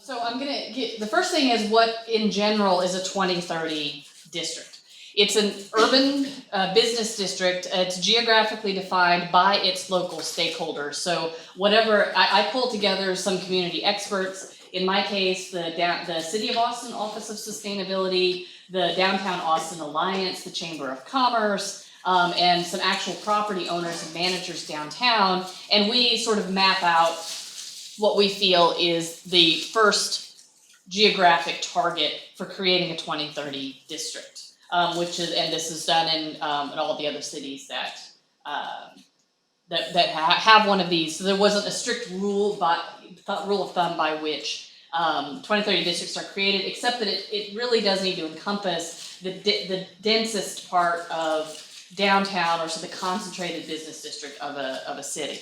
So I'm going to get, the first thing is what in general is a 2030 district. It's an urban business district. It's geographically defined by its local stakeholders. So whatever, I pulled together some community experts. In my case, the City of Austin Office of Sustainability, the Downtown Austin Alliance, the Chamber of Commerce, and some actual property owners and managers downtown. And we sort of map out what we feel is the first geographic target for creating a 2030 district. Which is, and this is done in all the other cities that have one of these. So there wasn't a strict rule of thumb by which 2030 districts are created, except that it really does need to encompass the densest part of downtown, or so the concentrated business district of a city.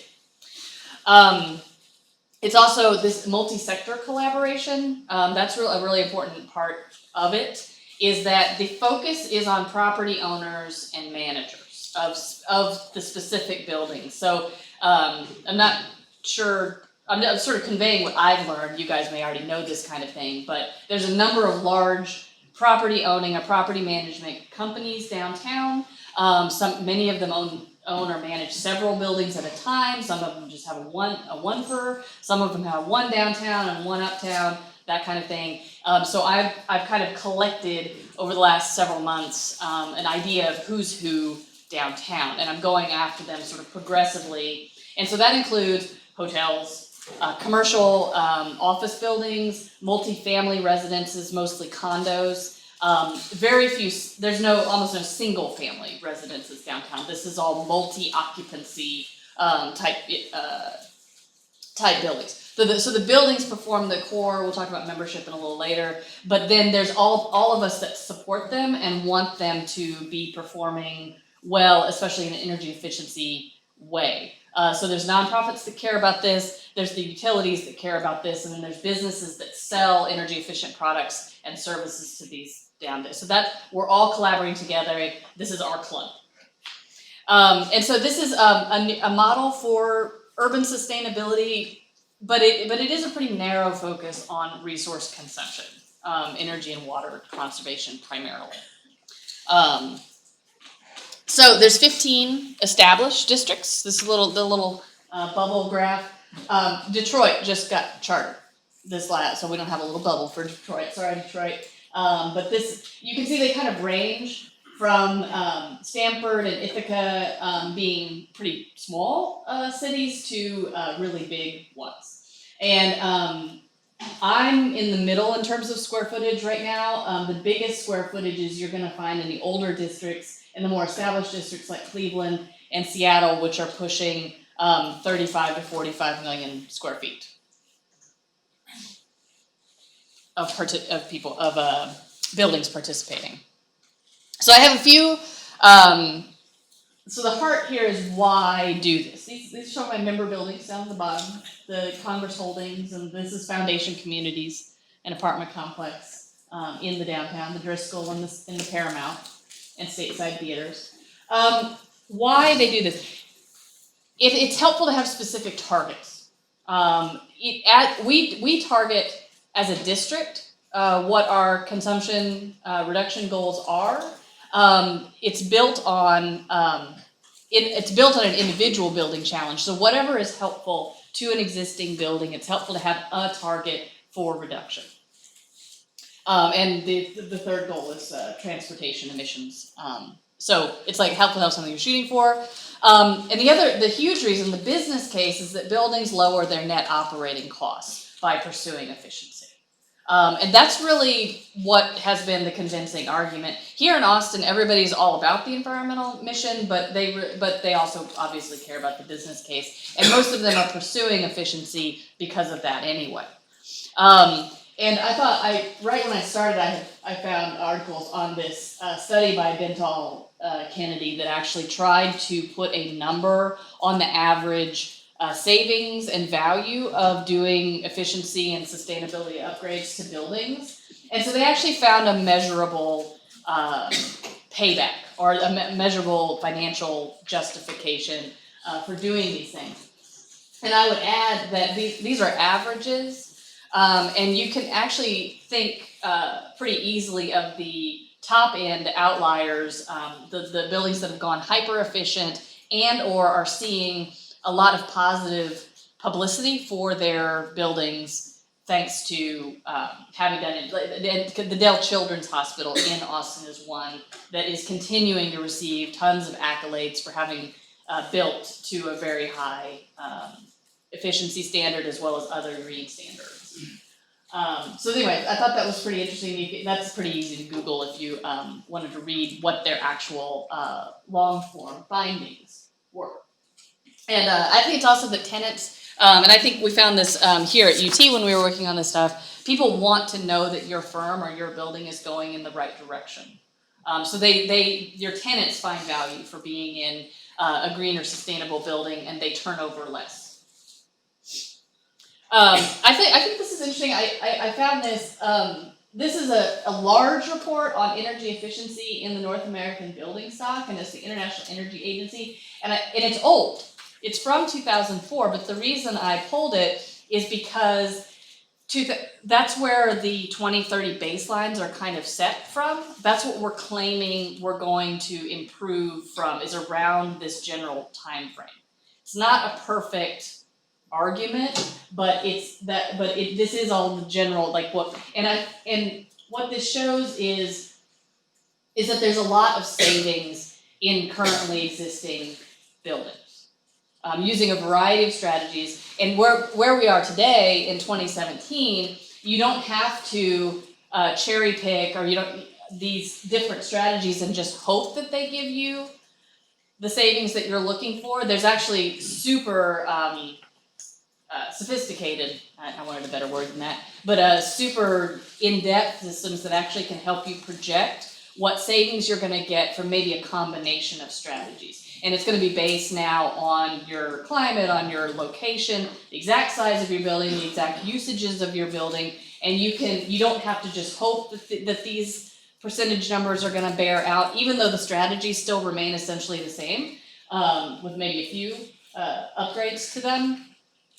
It's also this multi-sector collaboration. That's a really important part of it. Is that the focus is on property owners and managers of the specific buildings. So I'm not sure, I'm sort of conveying what I've learned. You guys may already know this kind of thing, but there's a number of large property owning or property management companies downtown. Many of them own or manage several buildings at a time. Some of them just have a one per. Some of them have one downtown and one uptown. That kind of thing. So I've kind of collected over the last several months an idea of who's who downtown, and I'm going after them sort of progressively. And so that includes hotels, commercial office buildings, multifamily residences, mostly condos. Very few. There's almost no single family residences downtown. This is all multi-occupancy type buildings. So the buildings perform the core. We'll talk about membership in a little later. But then there's all of us that support them and want them to be performing well, especially in an energy efficiency way. So there's nonprofits that care about this. There's the utilities that care about this, and then there's businesses that sell energy efficient products and services to these down there. So that we're all collaborating together. This is our club. And so this is a model for urban sustainability. But it is a pretty narrow focus on resource consumption, energy and water conservation primarily. So there's 15 established districts. This is the little bubble graph. Detroit just got chartered this last, so we don't have a little bubble for Detroit. Sorry, Detroit. But this, you can see they kind of range from Stamford and Ithaca being pretty small cities to really big ones. And I'm in the middle in terms of square footage right now. The biggest square footages you're going to find in the older districts and the more established districts like Cleveland and Seattle, which are pushing 35 to 45 million square feet of buildings participating. So I have a few, so the heart here is why do this. These show my member buildings down at the bottom, the Congress Holdings, and this is Foundation Communities, an apartment complex in the downtown, the Driscoll and the Paramount, and Stateside Theaters. Why they do this. It's helpful to have specific targets. We target as a district what our consumption reduction goals are. It's built on an individual building challenge. So whatever is helpful to an existing building, it's helpful to have a target for reduction. And the third goal is transportation emissions. So it's like helpful to have something you're shooting for. And the huge reason, the business case, is that buildings lower their net operating costs by pursuing efficiency. And that's really what has been the convincing argument. Here in Austin, everybody's all about the environmental mission, but they also obviously care about the business case. And most of them are pursuing efficiency because of that anyway. And I thought, right when I started, I found articles on this study by Bental Kennedy that actually tried to put a number on the average savings and value of doing efficiency and sustainability upgrades to buildings. And so they actually found a measurable payback or a measurable financial justification for doing these things. And I would add that these are averages. And you can actually think pretty easily of the top end outliers, the buildings that have gone hyper efficient and or are seeing a lot of positive publicity for their buildings thanks to having done it. The Dell Children's Hospital in Austin is one that is continuing to receive tons of accolades for having built to a very high efficiency standard as well as other green standards. So anyway, I thought that was pretty interesting. That's pretty easy to Google if you wanted to read what their actual long form findings were. And I think it's also that tenants, and I think we found this here at UT when we were working on this stuff, people want to know that your firm or your building is going in the right direction. So your tenants find value for being in a green or sustainable building, and they turn over less. I think this is interesting. I found this. This is a large report on energy efficiency in the North American building stock, and it's the International Energy Agency, and it's old. It's from 2004, but the reason I pulled it is because that's where the 2030 baselines are kind of set from. That's what we're claiming we're going to improve from, is around this general time frame. It's not a perfect argument, but this is all the general, like what, and what this shows is that there's a lot of savings in currently existing buildings. Using a variety of strategies, and where we are today in 2017, you don't have to cherry pick, or you don't these different strategies and just hope that they give you the savings that you're looking for. There's actually super sophisticated, I wanted a better word than that, but super in-depth systems that actually can help you project what savings you're going to get from maybe a combination of strategies. And it's going to be based now on your climate, on your location, the exact size of your building, the exact usages of your building, and you don't have to just hope that these percentage numbers are going to bear out, even though the strategies still remain essentially the same, with maybe a few upgrades to them,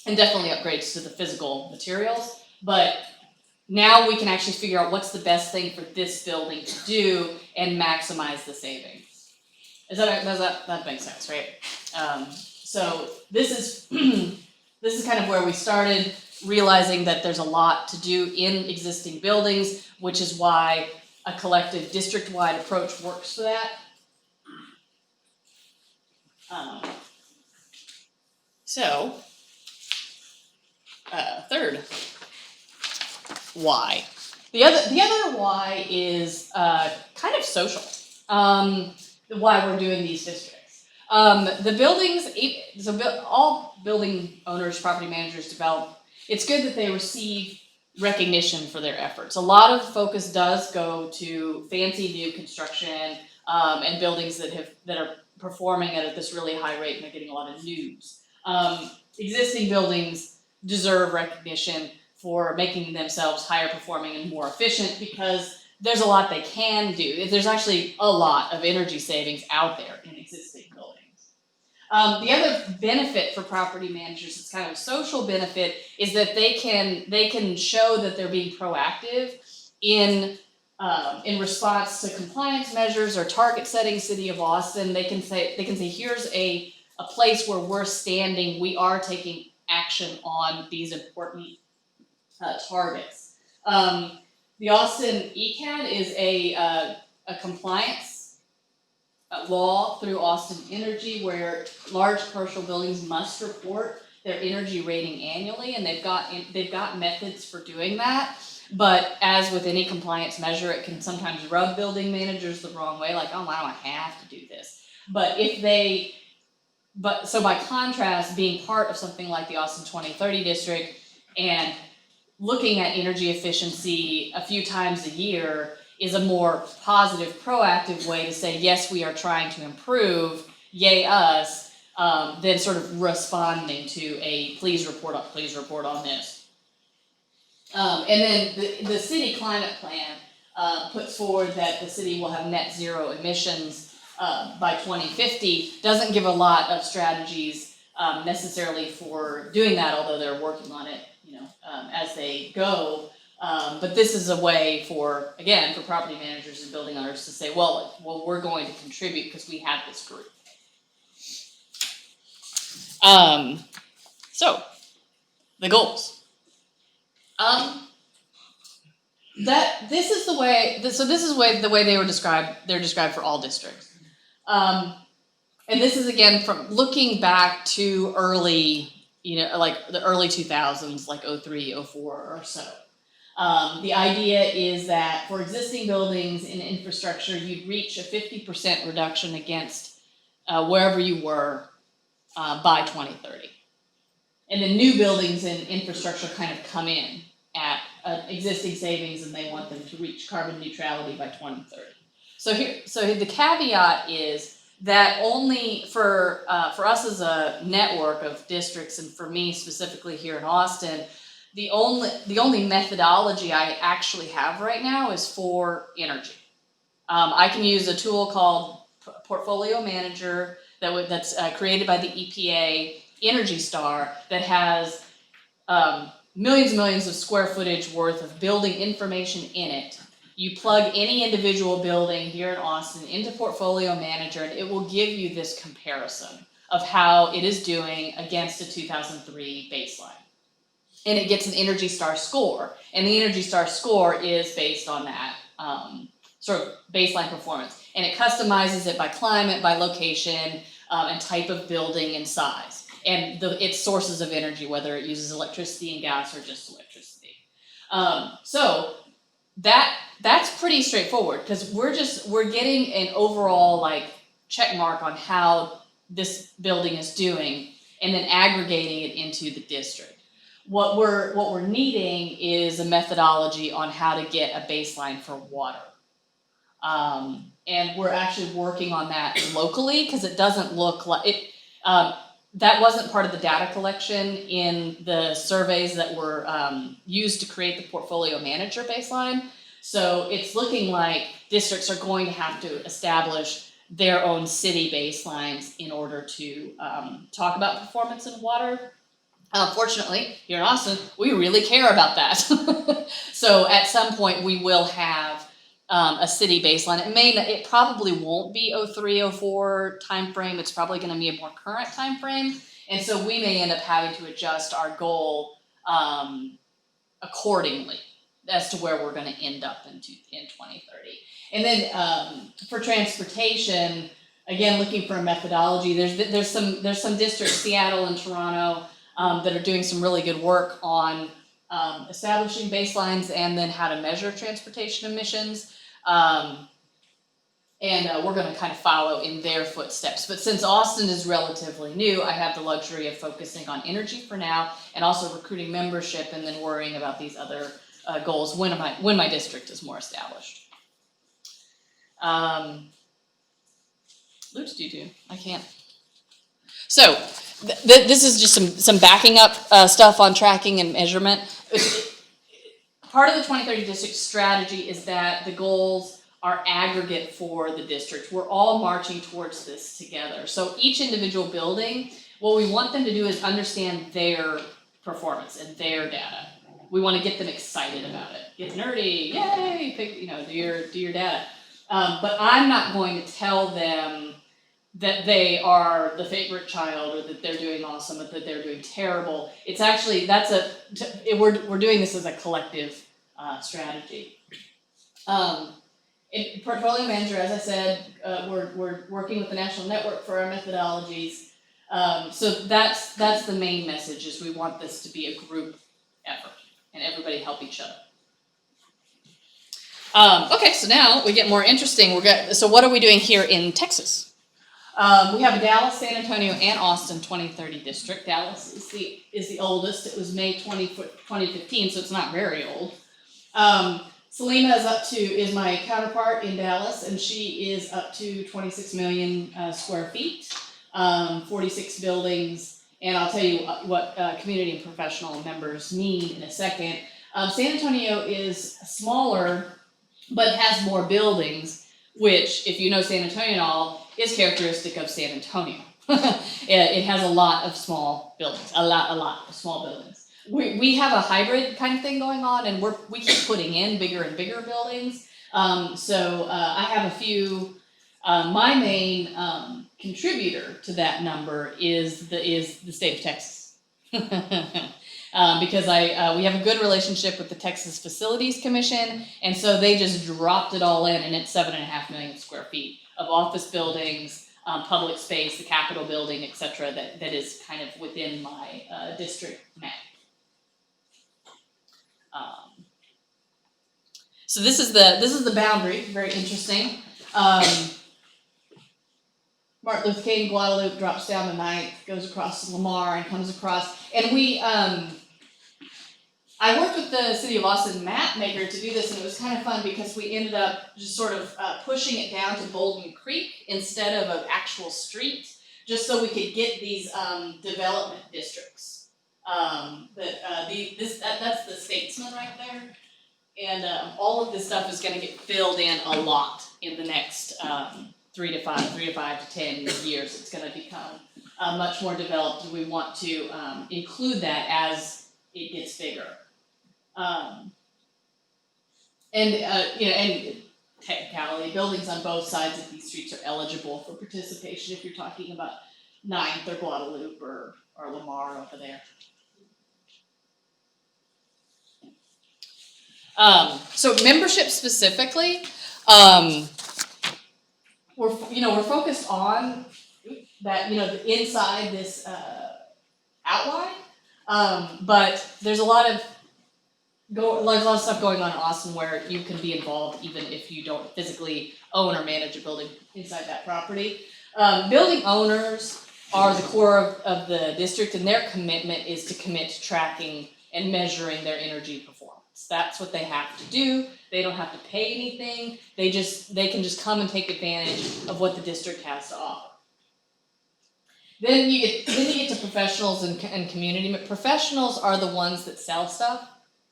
and definitely upgrades to the physical materials. But now we can actually figure out what's the best thing for this building to do and maximize the savings. Does that make sense, right? So this is kind of where we started, realizing that there's a lot to do in existing buildings, which is why a collective district-wide approach works for that. Third why. The other why is kind of social. Why we're doing these districts. The buildings, all building owners, property managers, develop. It's good that they receive recognition for their efforts. A lot of focus does go to fancy new construction and buildings that are performing at this really high rate and they're getting a lot of news. Existing buildings deserve recognition for making themselves higher performing and more efficient, because there's a lot they can do. There's actually a lot of energy savings out there in existing buildings. The other benefit for property managers, it's kind of a social benefit, is that they can show that they're being proactive in response to compliance measures or target setting. City of Austin, they can say here's a place where we're standing. We are taking action on these important targets. The Austin ECAD is a compliance law through Austin Energy, where large commercial buildings must report their energy rating annually, and they've got methods for doing that. But as with any compliance measure, it can sometimes rub building managers the wrong way, like, oh, why do I have to do this? So by contrast, being part of something like the Austin 2030 district and looking at energy efficiency a few times a year is a more positive, proactive way to say, yes, we are trying to improve, yay us, than sort of responding to a please report on this. And then the city climate plan puts forward that the city will have net zero emissions by 2050. Doesn't give a lot of strategies necessarily for doing that, although they're working on it, as they go. But this is a way for, again, for property managers and building owners to say, well, we're going to contribute because we have this group. So the goals. This is the way. This is the way they were described. They're described for all districts. And this is again from looking back to early, like the early 2000s, like 03, 04 or so. The idea is that for existing buildings and infrastructure, you'd reach a 50% reduction against wherever you were by 2030. And then new buildings and infrastructure kind of come in at existing savings, and they want them to reach carbon neutrality by 2030. So the caveat is that only for us as a network of districts, and for me specifically here in Austin, the only methodology I actually have right now is for energy. I can use a tool called Portfolio Manager that's created by the EPA, Energy Star, that has millions and millions of square footage worth of building information in it. You plug any individual building here in Austin into Portfolio Manager, and it will give you this comparison of how it is doing against a 2003 baseline. And it gets an Energy Star score. And the Energy Star score is based on that sort of baseline performance. And it customizes it by climate, by location, and type of building and size. And its sources of energy, whether it uses electricity and gas or just electricity. So that's pretty straightforward, because we're getting an overall like check mark on how this building is doing, and then aggregating it into the district. What we're needing is a methodology on how to get a baseline for water. And we're actually working on that locally, because it doesn't look like it. That wasn't part of the data collection in the surveys that were used to create the Portfolio Manager baseline. So it's looking like districts are going to have to establish their own city baselines in order to talk about performance in water. Fortunately, here in Austin, we really care about that. So at some point we will have a city baseline. It probably won't be 03, 04 timeframe. It's probably going to be a more current timeframe. And so we may end up having to adjust our goal accordingly as to where we're going to end up in 2030. And then for transportation, again, looking for a methodology, there's some districts, Seattle and Toronto, that are doing some really good work on establishing baselines and then how to measure transportation emissions. And we're going to kind of follow in their footsteps. But since Austin is relatively new, I have the luxury of focusing on energy for now, and also recruiting membership, and then worrying about these other goals when my district is more established. Luke's due. I can't. So this is just some backing up stuff on tracking and measurement. Part of the 2030 district strategy is that the goals are aggregate for the district. We're all marching towards this together. So each individual building, what we want them to do is understand their performance and their data. We want to get them excited about it. Get nerdy, yay! Do your data. But I'm not going to tell them that they are the favorite child, or that they're doing awesome, or that they're doing terrible. It's actually we're doing this as a collective strategy. In Portfolio Manager, as I said, we're working with the national network for our methodologies. So that's the main message, is we want this to be a group effort and everybody help each other. Okay, so now we get more interesting. So what are we doing here in Texas? We have a Dallas, San Antonio, and Austin 2030 district. Dallas is the oldest. It was May 2015, so it's not very old. Selena is my counterpart in Dallas, and she is up to 26 million square feet, 46 buildings, and I'll tell you what community and professional members mean in a second. San Antonio is smaller, but has more buildings, which, if you know San Antonio at all, is characteristic of San Antonio. It has a lot of small buildings, a lot of small buildings. We have a hybrid kind of thing going on, and we keep putting in bigger and bigger buildings. I have a few. My main contributor to that number is the state of Texas. Because we have a good relationship with the Texas Facilities Commission, and so they just dropped it all in, and it's 7.5 million square feet of office buildings, public space, the Capitol building, etc. That is kind of within my district map. So this is the boundary. Very interesting. Martin Luther King, Guadalupe drops down to 9th, goes across to Lamar, and comes across. And I worked with the City of Austin map maker to do this, and it was kind of fun because we ended up just sort of pushing it down to Bolden Creek instead of an actual street, just so we could get these development districts. That's the Statesman right there, and all of this stuff is going to get filled in a lot in the next 3 to 5 to 10 years. It's going to become much more developed, and we want to include that as it gets bigger. And technicality, buildings on both sides of these streets are eligible for participation if you're talking about 9th or Guadalupe or Lamar over there. So membership specifically, we're focused on that, inside this outline, but there's a lot of stuff going on in Austin where you can be involved even if you don't physically own or manage a building inside that property. Building owners are the core of the district, and their commitment is to commit to tracking and measuring their energy performance. That's what they have to do. They don't have to pay anything. They can just come and take advantage of what the district has to offer. Then you get to professionals and community. Professionals are the ones that sell stuff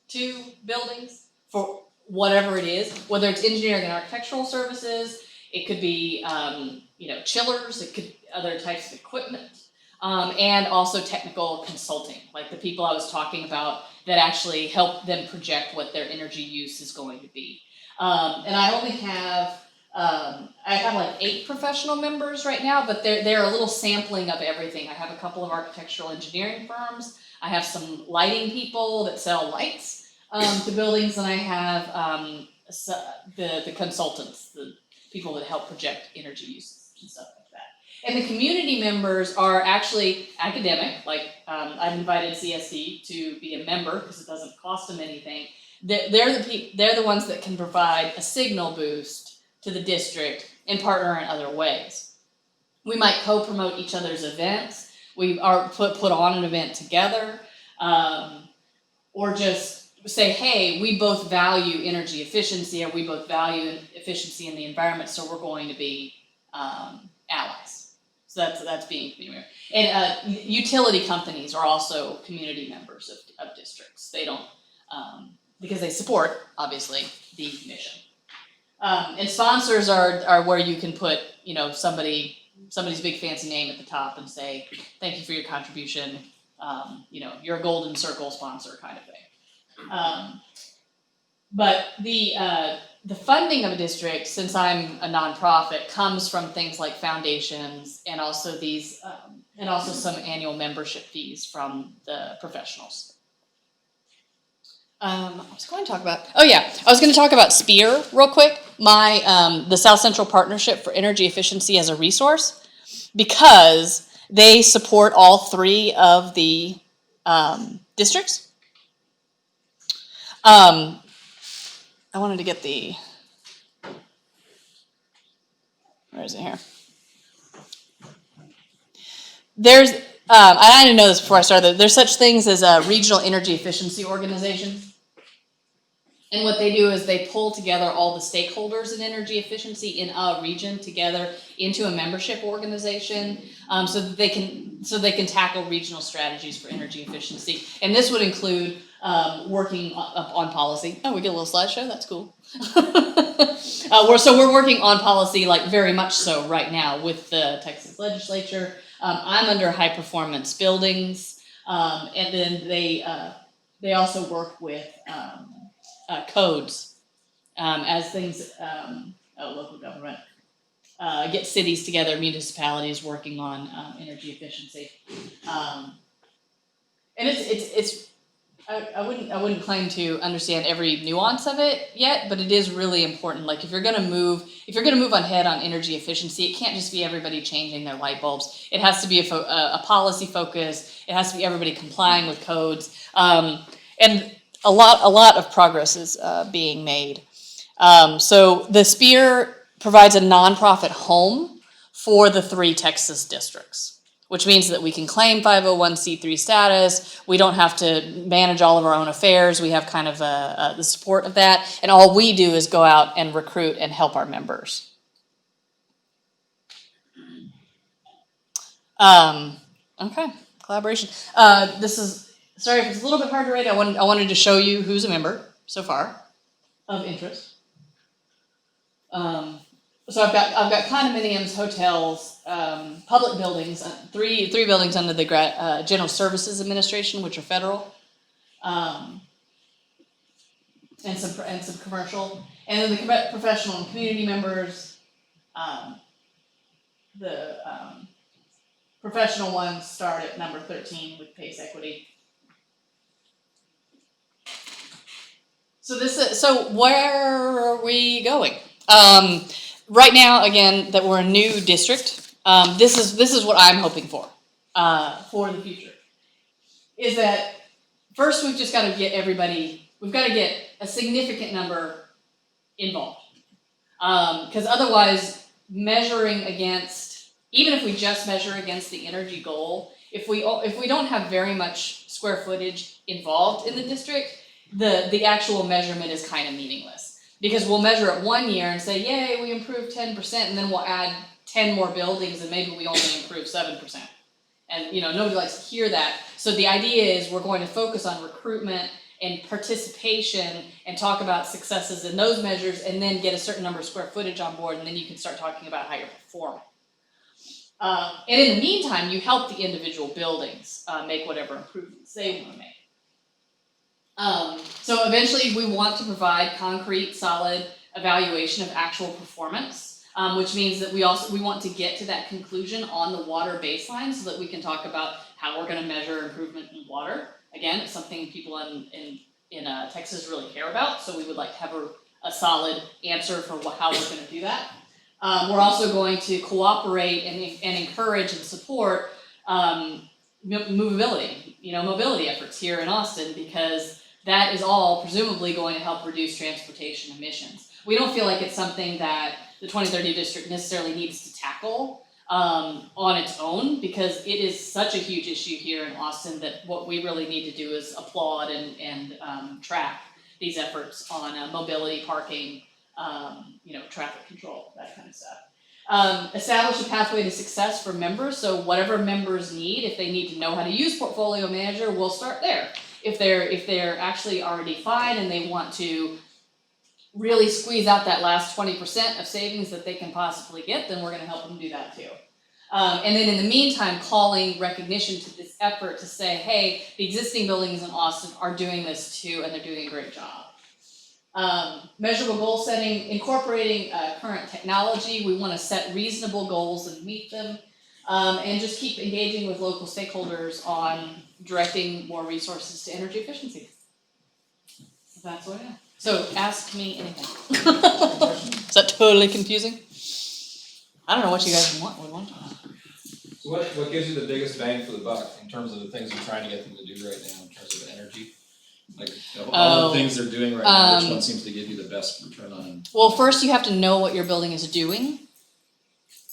to buildings for whatever it is, whether it's engineering and architectural services, it could be chillers, it could be other types of equipment, and also technical consulting, like the people I was talking about that actually help them project what their energy use is going to be. And I only have like 8 professional members right now, but they're a little sampling of everything. I have a couple of architectural engineering firms. I have some lighting people that sell lights to buildings, and I have the consultants, the people that help project energy uses and stuff like that. And the community members are actually academic. Like I've invited CSD to be a member because it doesn't cost them anything. They're the ones that can provide a signal boost to the district and partner in other ways. We might co-promote each other's events. We are put on an event together, or just say, hey, we both value energy efficiency, or we both value efficiency in the environment, so we're going to be allies. So that's being a community member. And utility companies are also community members of districts. They don't, because they support, obviously, the mission. And sponsors are where you can put, somebody's big fancy name at the top and say, thank you for your contribution. You're a golden circle sponsor kind of thing. But the funding of a district, since I'm a nonprofit, comes from things like foundations and also some annual membership fees from the professionals. I was going to talk about SPEAR real quick. The South Central Partnership for Energy Efficiency as a resource, because they support all 3 of the districts. I wanted to get where is it here? There's, I didn't know this before I started, there's such things as a regional energy efficiency organization. And what they do is they pull together all the stakeholders in energy efficiency in a region together into a membership organization, so that they can tackle regional strategies for energy efficiency. And this would include working on policy. Oh, we get a little slideshow. That's cool. We're working on policy, like very much so right now with the Texas legislature. I'm under high performance buildings, and then they also work with codes as things local government get cities together, municipalities working on energy efficiency, and it's I wouldn't claim to understand every nuance of it yet, but it is really important. Like if you're gonna move ahead on energy efficiency, it can't just be everybody changing their light bulbs. It has to be a policy focus. It has to be everybody complying with codes, and a lot of progress is being made. So the Spear provides a nonprofit home for the 3 Texas districts, which means that we can claim 501c3 status. We don't have to manage all of our own affairs. We have kind of the support of that. And all we do is go out and recruit and help our members. Okay, collaboration. This is, sorry if it's a little bit hard to read. I wanted to show you who's a member so far of interest. So I've got condominiums, hotels, public buildings, three buildings under the General Services Administration, which are federal, and some commercial, and then the professional and community members. The professional ones start at number 13 with PACE equity. So where are we going? Right now, again, that we're a new district, this is what I'm hoping for the future. Is that first we've just got to get we've got to get a significant number involved. Because otherwise, measuring against, even if we just measure against the energy goal, if we don't have very much square footage involved in the district, the actual measurement is kind of meaningless. Because we'll measure it 1 year and say, yay, we improved 10%, and then we'll add 10 more buildings and maybe we only improved 7%. And nobody likes to hear that. So the idea is we're going to focus on recruitment and participation and talk about successes in those measures, and then get a certain number of square footage on board, and then you can start talking about how you're performing. And in the meantime, you help the individual buildings make whatever improvements they want to make. So eventually we want to provide concrete, solid evaluation of actual performance, which means that we want to get to that conclusion on the water baseline so that we can talk about how we're going to measure improvement in water. Again, it's something people in Texas really care about, so we would like to have a solid answer for how we're going to do that. We're also going to cooperate and encourage and support mobility efforts here in Austin, because that is all presumably going to help reduce transportation emissions. We don't feel like it's something that the 2030 district necessarily needs to tackle on its own, because it is such a huge issue here in Austin that what we really need to do is applaud and track these efforts on mobility, parking, traffic control, that kind of stuff. Establish a pathway to success for members. So whatever members need, if they need to know how to use Portfolio Manager, we'll start there. If they're actually already fine and they want to really squeeze out that last 20% of savings that they can possibly get, then we're going to help them do that too. And then in the meantime, calling recognition to this effort to say, hey, the existing buildings in Austin are doing this too, and they're doing a great job. Measurable goal setting, incorporating current technology. We want to set reasonable goals and meet them, and just keep engaging with local stakeholders on directing more resources to energy efficiency. That's what I am. So ask me anything. Is that totally confusing? I don't know what you guys would want to know. So what gives you the biggest bang for the buck in terms of the things you're trying to get them to do right now in terms of energy? Like of all the things they're doing right now, which one seems to give you the best return on? Well, first you have to know what your building is doing.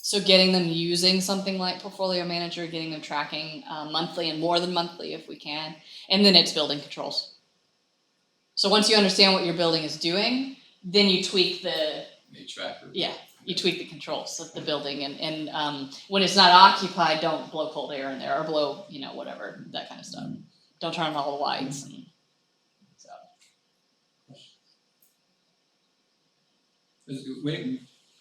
So getting them using something like Portfolio Manager, getting them tracking monthly and more than monthly if we can, and then it's building controls. So once you understand what your building is doing, then you tweak the HVAC. You tweak the controls of the building, and when it's not occupied, don't blow cold air in there or blow whatever, that kind of stuff. Don't turn on all the lights. And so.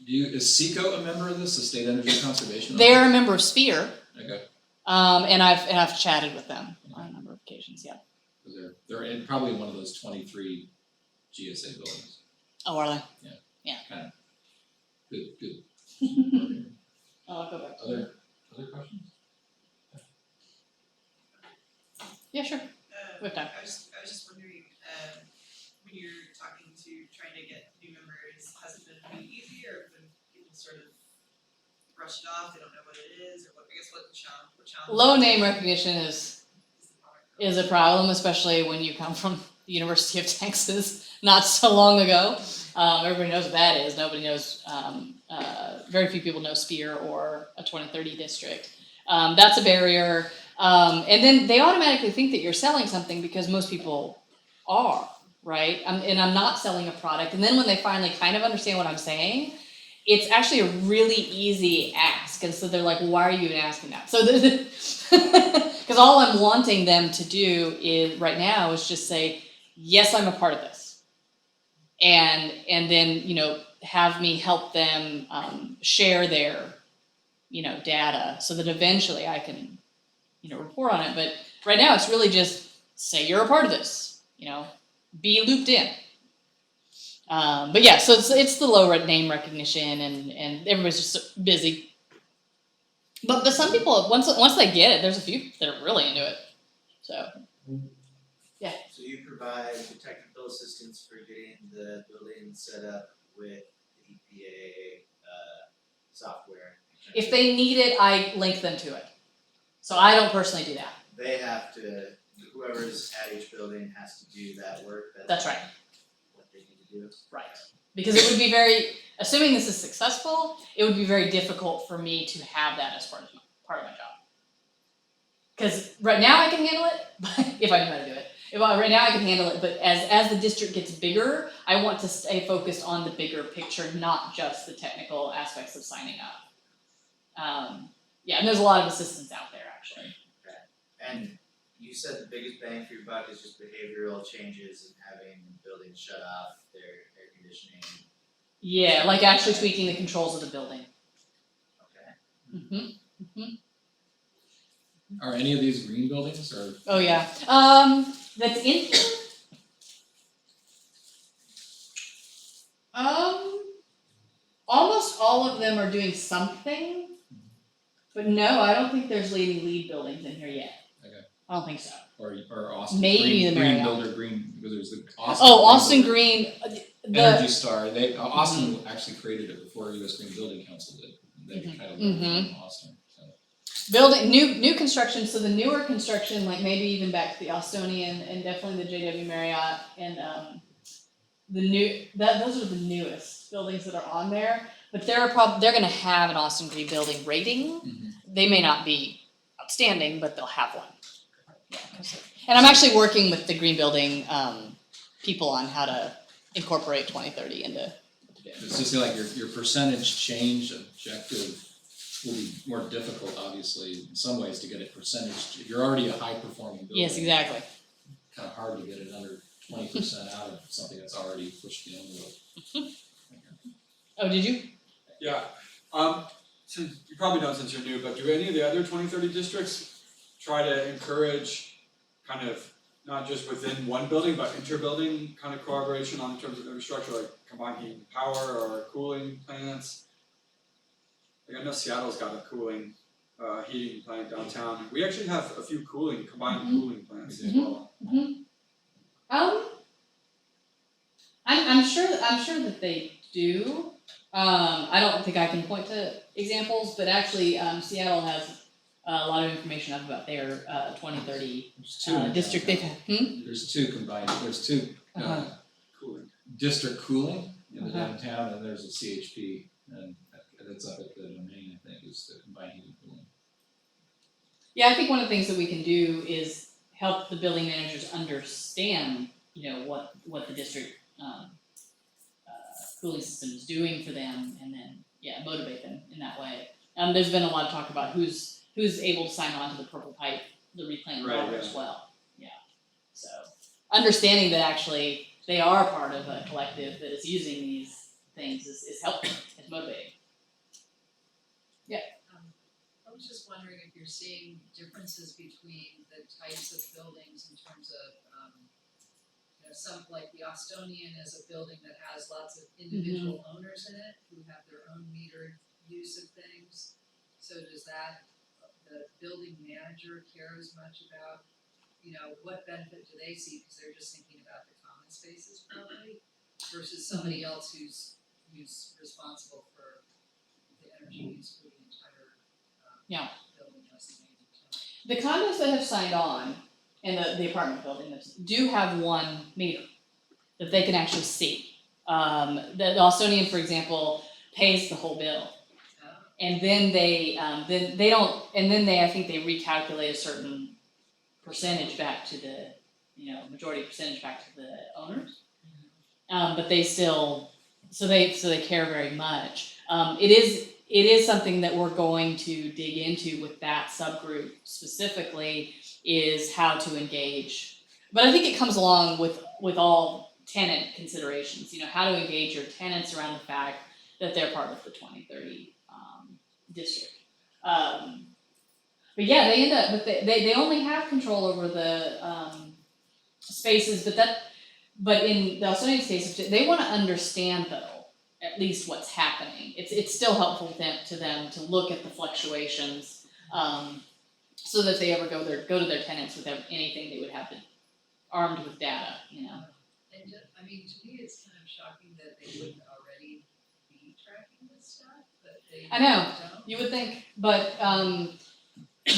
Is SECO a member of this, the State Energy Conservation? They're a member of SPEAR. Okay. And I've chatted with them on a number of occasions, yeah. They're in probably one of those 23 GSA buildings. Oh, are they? Kind of good. I'll go back to Other questions? Yeah, sure. We have time. I was just wondering, when you're talking to trying to get new members, has it been pretty easy, or when people sort of brush it off, they don't know what it is, or what, I guess what challenge? Low name recognition is the product? a problem, especially when you come from the University of Texas not so long ago. Everybody knows what that is. Nobody knows, very few people know Spear or a 2030 district. That's a barrier. And then they automatically think that you're selling something because most people are, right? And I'm not selling a product. And then when they finally kind of understand what I'm saying, it's actually a really easy ask. And so they're like, why are you even asking that? So, because all I'm wanting them to do is right now is just say, yes, I'm a part of this. And then, have me help them share their, data so that eventually I can, report on it. But right now it's really just say you're a part of this, be looped in. But yeah, so it's the low name recognition and everybody's just busy. But some people, once they get it, there's a few that are really into it. So. So you provide the technical assistance for getting the building set up with the EPA software. If they need it, I link them to it. So I don't personally do that. They have to, whoever's at each building has to do that work. That's right. What they need to do. Right. Because it would be assuming this is successful, it would be very difficult for me to have that as part of my job. Because right now I can handle it, but if I know how to do it. Right now I can handle it, but as the district gets bigger, I want to stay focused on the bigger picture, not just the technical aspects of signing up. And there's a lot of assistance out there actually. Okay. And you said the biggest bang for your buck is just behavioral changes and having buildings shut off their air conditioning. Yeah, like actually tweaking the controls of the building. Okay. Are any of these green buildings or? Oh yeah. That's in here. Almost all of them are doing something, but no, I don't think there's lead buildings in here yet. Okay. I don't think so. Or Austin Maybe the green Marriott. builder green because there's the Austin. Oh, Austin builder. Green. Energy Star. Austin actually created it before U.S. Green Building Council did. They kind of learned from Austin. So. Building new construction. So the newer construction, like maybe even back to the Austonian and definitely the JW Marriott and those are the newest buildings that are on there. But they're going to have an Austin Green Building rating. Mm-hmm. They may not be outstanding, but they'll have one. Yeah, and I'm actually working with the Green Building people on how to incorporate 2030 into what to do. It's just like your percentage change objective will be more difficult, obviously, in some ways to get a percentage. If you're already a high performing building. Yes, exactly. Kind of hard to get it under 20% out of something that's already pushed the envelope. Oh, did you? Yeah, since, you probably don't since you're new, but do any of the other 2030 districts try to encourage kind of not just within one building, but interbuilding kind of collaboration on terms of infrastructure, like combined heating and power or cooling plants? Like I know Seattle's got a cooling, heating plant downtown. We actually have a few combined cooling plants as well. I'm sure that they do. I don't think I can point to examples, but actually, Seattle has a lot of information up about their 2030 district they've had. There's two combined. There's two Cooling. district cooling in the downtown, and there's a CHP, and that's up at the domain. I think is the combined heating cooling. Yeah, I think one of the things that we can do is help the building managers understand, what the district cooling system is doing for them, and then motivate them in that way. There's been a lot of talk about who's able to sign on to the purple pipe, the reclaimed water as well. Yeah. So understanding that actually they are part of a collective that is using these things is helpful. It's motivating. I was just wondering if you're seeing differences between the types of buildings in terms of, you know, some, like the Austonian is a building that has lots of individual owners in it who have their own metered use of things. So does that, the building manager care as much about, you know, what benefit do they see, because they're just thinking about the common spaces probably, versus somebody else who's responsible for the energy use for the entire, Yeah. building as the main tenant. The condos that have signed on, and the apartment buildings, do have one meter that they can actually see. The Austonian, for example, pays the whole bill. And then they don't, and then I think they recalculate a certain percentage back to the, you know, majority percentage back to the owners. But they still, so they care very much. It is something that we're going to dig into with that subgroup specifically, is how to engage. But I think it comes along with all tenant considerations, you know, how to engage your tenants around the fact that they're part of the 2030 district. But yeah, they end up, but they only have control over the spaces, but in the Austonian case, they want to understand though, at least what's happening. It's still helpful to them to look at the fluctuations, so that if they ever go to their tenants with anything, they would have it armed with data, you know. And I mean, to me, it's kind of shocking that they wouldn't already be tracking this stuff, but they I know. don't. You would think, but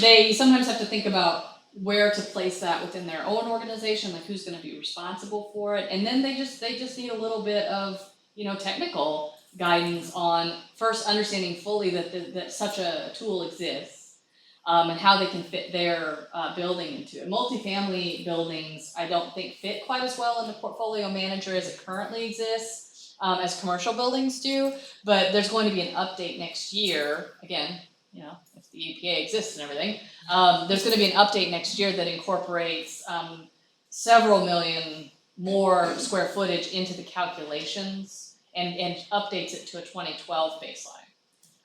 they sometimes have to think about where to place that within their own organization, like who's going to be responsible for it, and then they just need a little bit of, you know, technical guidance on first understanding fully that such a tool exists, and how they can fit their building into it. Multifamily buildings, I don't think fit quite as well in the portfolio manager as it currently exists, as commercial buildings do. But there's going to be an update next year. Again, you know, if the EPA exists and everything, there's going to be an update next year that incorporates several million more square footage into the calculations and updates it to a 2012 baseline.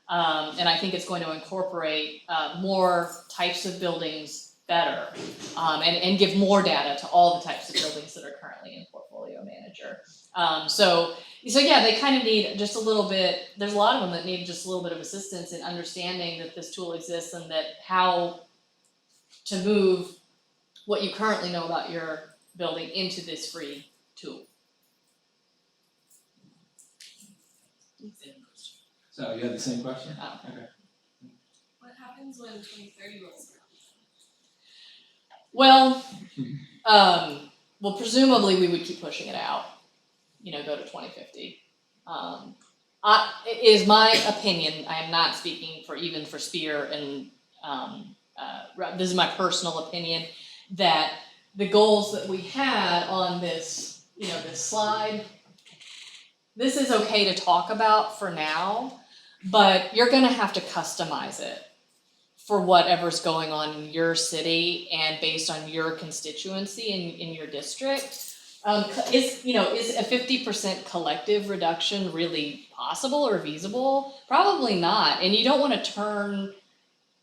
And I think it's going to incorporate more types of buildings better, and give more data to all the types of buildings that are currently in Portfolio Manager. So yeah, they kind of need just a little bit, there's a lot of them that need just a little bit of assistance in understanding that this tool exists and that how to move what you currently know about your building into this free tool. So you had the same question? Oh. Okay. What happens when 2030 rolls Well, around? well, presumably we would keep pushing it out, you know, go to 2050. It is my opinion, I am not speaking for Spear, and this is my personal opinion, that the goals that we had on this, you know, this slide, this is okay to talk about for now, but you're gonna have to customize it for whatever's going on in your city and based on your constituency in your district. Is a 50% collective reduction really possible or feasible? Probably not. And you don't want to turn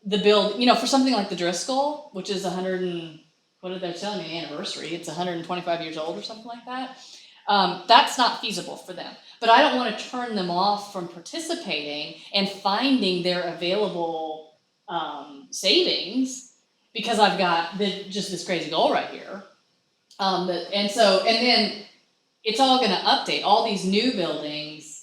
the build, you know, for something like the Driscoll, which is 100 and, what did they tell me, anniversary, it's 125 years old or something like that. That's not feasible for them. But I don't want to turn them off from participating and finding their available savings because I've got just this crazy goal right here. And then it's all going to update all these new buildings.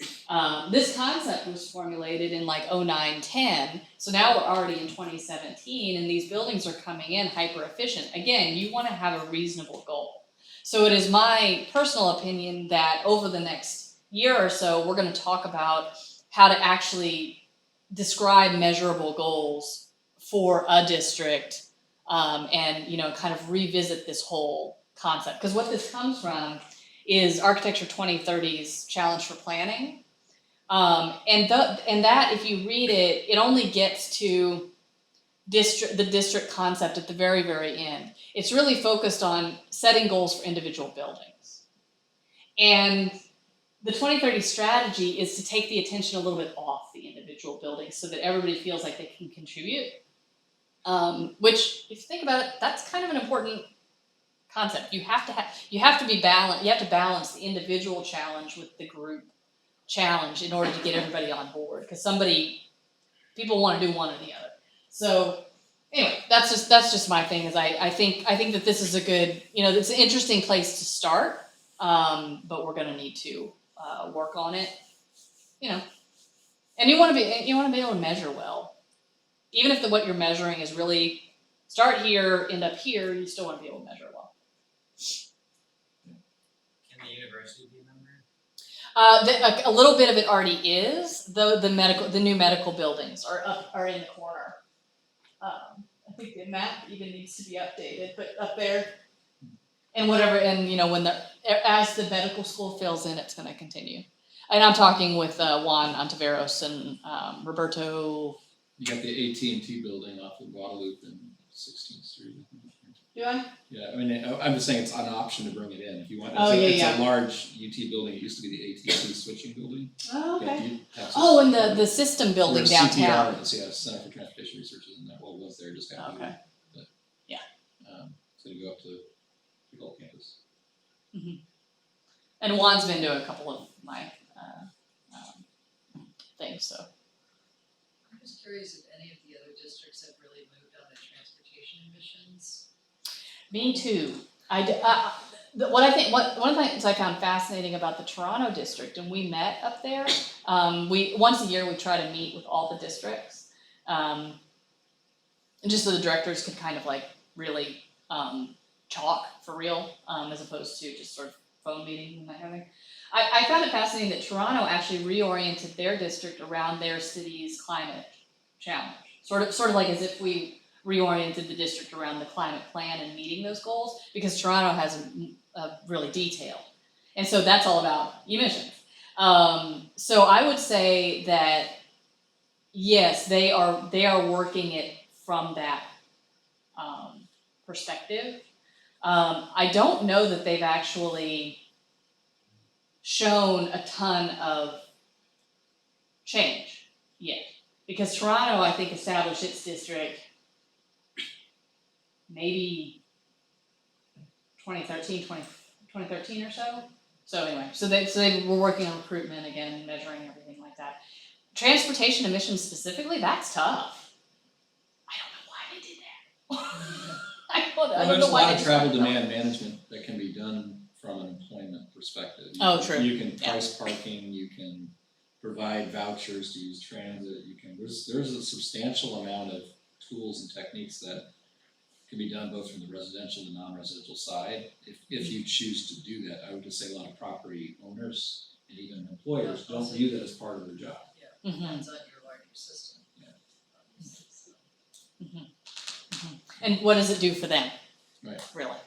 This concept was formulated in like 09-10. So now we're already in 2017 and these buildings are coming in hyper efficient. Again, you want to have a reasonable goal. So it is my personal opinion that over the next year or so, we're going to talk about how to actually describe measurable goals for a district, and, you know, kind of revisit this whole concept. Because what this comes from is Architecture 2030's Challenge for Planning. And that, if you read it, it only gets to the district concept at the very, very end. It's really focused on setting goals for individual buildings. And the 2030 strategy is to take the attention a little bit off the individual buildings so that everybody feels like they can contribute. Which, if you think about it, that's kind of an important concept. You have to be balanced. You have to balance the individual challenge with the group challenge in order to get everybody on board. Because people want to do one or the other. So anyway, that's just my thing. Is I think that this is a good, it's an interesting place to start. But we're gonna need to work on it. And you want to be able to measure well. Even if what you're measuring is really start here, end up here, you still want to be able to measure well. Can the university be a member? A little bit of it already is. The new medical buildings are in the corner. I think the map even needs to be updated, but up there, and whatever, and as the medical school fills in, it's going to continue. And I'm talking with Juan Ontiveros and Roberto. You got the AT&T building off of Guadalupe and 16th Street. Do I? Yeah, I mean, I'm just saying it's an option to bring it in if you want. Oh, It's yeah. a large UT building. It used to be the AT&T switching building. Oh, Yeah, okay. you have to- Oh, and the system building where downtown. CTR is, yeah, Center for Transportation Research is in that. Well, it was there, just got moved. Okay. But, Yeah. So you go up to the Gulf campus. And Juan's been to a couple of my things, so. I'm just curious if any of the other districts have really moved on the transportation emissions. Me too. One of the things I found fascinating about the Toronto district, and we met up there. Once a year we try to meet with all the districts, and just so the directors could kind of like really talk for real, as opposed to just sort of phone meetings and that kind of thing. I found it fascinating that Toronto actually reoriented their district around their city's climate challenge, sort of like as if we reoriented the district around the climate plan and meeting those goals, because Toronto has a really detailed, and so that's all about emissions. So I would say that yes, they are working it from that perspective. I don't know that they've actually shown a ton of change yet, because Toronto, I think, established its district maybe 2013 or so. So anyway, so they were working on recruitment again, measuring everything like that. Transportation emissions specifically, that's tough. I don't know why they did that. I don't There's know a why lot they of did travel that. demand management that can be done from an employment perspective. True. You can price parking, you can provide vouchers to use transit, there's a substantial amount of tools and techniques that can be done both from the residential and non-residential side. If you choose to do that, I would just say a lot of property owners and even employers don't view that as part of their job. Yeah, depends on your larger system. Yeah. Obviously, so. And what does it do for them? Right. Really,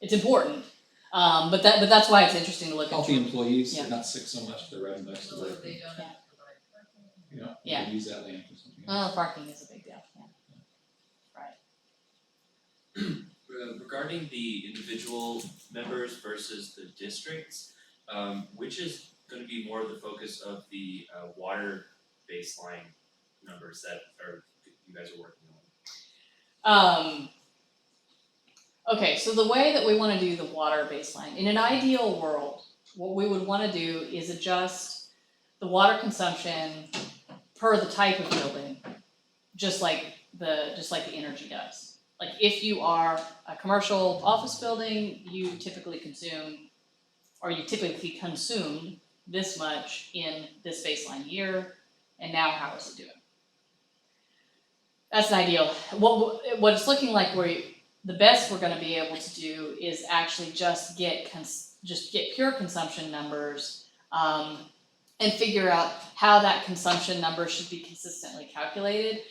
it's important. But that's why it's interesting to look at. Healthy employees, Yeah. they're not sick so much, they're riding bikes to Well, work. if they don't have to provide parking. You know, they Yeah. can use that land for something else. Parking is a big deal. Yeah. Right. Regarding the individual members versus the districts, which is gonna be more the focus of the water baseline numbers that you guys are working on? Okay, so the way that we want to do the water baseline, in an ideal world, what we would want to do is adjust the water consumption per the type of building, just like the energy does. Like if you are a commercial office building, you typically consumed this much in this baseline year, and now how is it doing? That's an ideal. What it's looking like, the best we're going to be able to do is actually just get pure consumption numbers, and figure out how that consumption number should be consistently calculated,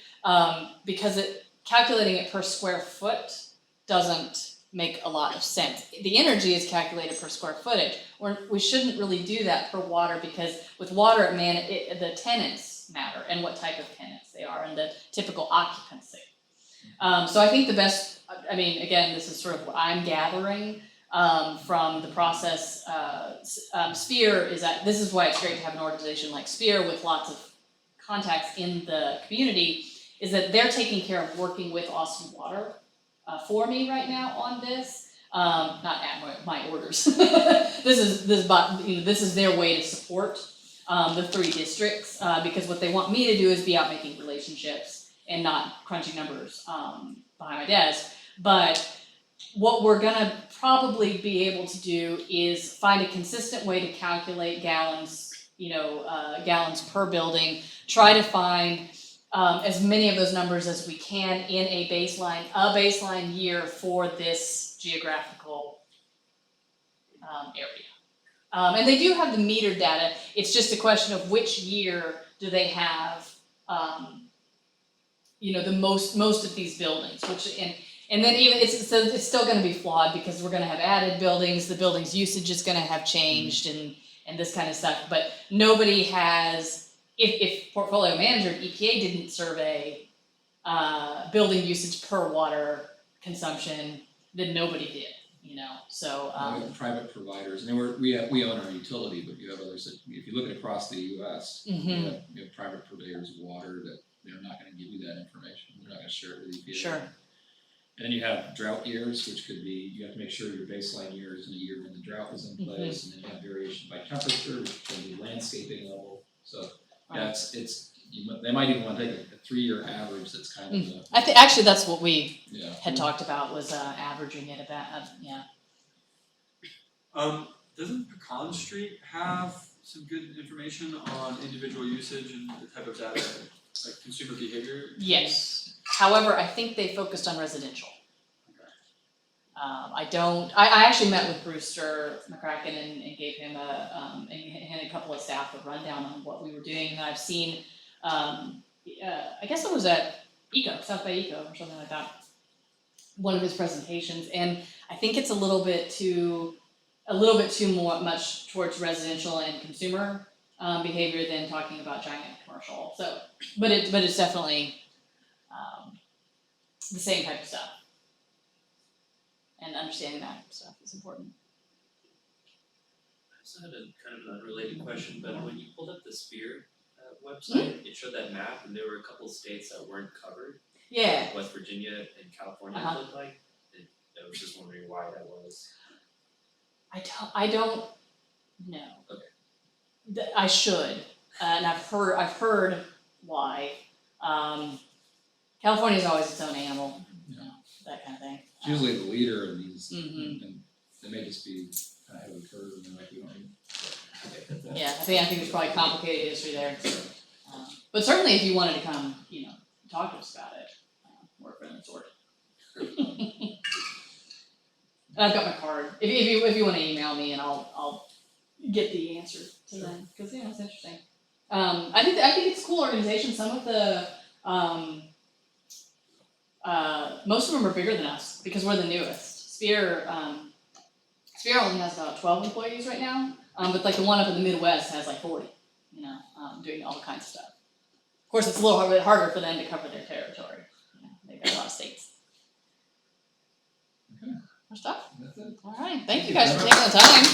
because calculating it per square foot doesn't make a lot of sense. The energy is calculated per square footage. We shouldn't really do that per water, because with water, the tenants matter and what type of tenants they are and the typical occupancy. So I think the best, again, this is sort of what I'm gathering from the process. Spear this is why it's great to have an organization like Spear with lots of contacts in the community, is that they're taking care of working with Austin Water for me right now on this. Not at my orders. This is their way to support the 3 districts, because what they want me to do is be out making relationships and not crunching numbers behind my desk. But what we're gonna probably be able to do is find a consistent way to calculate gallons, gallons per building. Try to find as many of those numbers as we can in a baseline year for this geographical area. And they do have the meter data. It's just a question of which year do they have, the most of these buildings, and then even it's still going to be flawed because we're going to have added buildings. The building's usage is going to have changed and this kind of stuff. But nobody has, if portfolio manager at EPA didn't survey building usage per water consumption, then nobody did. So We have private providers, and we own our utility, but you have others that, if you look at across the US, you have private purveyors of water that they're not gonna give you that information, they're not gonna share it with EPA. Sure. And then you have drought years, which could be, you have to make sure your baseline year is in a year when the drought is in place, and then you have variation by temperature, which can be landscaping level, so, yeah, they might even wanna take a 3-year average that's kind of actually that's what we yeah. had talked about was averaging it about Doesn't Pecan Street have some good information on individual usage and the type of data, like consumer behavior? Yes. However, I think they focused on residential. Okay. I actually met with Brewster McCracken and gave him and a couple of staff a rundown on what we were doing, and I've seen, I guess it was at South by Eco or something like that, one of his presentations, and I think it's a little bit too much towards residential and consumer behavior than talking about giant commercial. So, but it's definitely the same type of stuff, and understanding that stuff is important. I also had a kind of an unrelated question, but when you pulled up the Sphere website, it showed that map, and there were a couple of states that weren't covered. Yeah. Like West Virginia and California looked like. I was just wondering why that was. I don't know. Okay. I should, and I've heard why. California's always its own animal, that kind of thing. It's usually the leader in these, Mhm. and they may just be kind of ahead of the curve, and they're like, we don't need. Yeah, I think there's probably complicated history there. But certainly if you wanted to come, talk to us about it, we're a friendly sort. And I've got my card. If you want to email me, and I'll get the answer to them, because it's interesting. I think it's a cool organization. Some of the most of them are bigger than us because we're the newest. Sphere only has about 12 employees right now, but like the one up in the Midwest has like 40. Doing all kinds of stuff. Of course, it's a little bit harder for them to cover their territory. They've got a lot of states. Okay. More stuff? That's it. All right. Thank you guys for taking the time.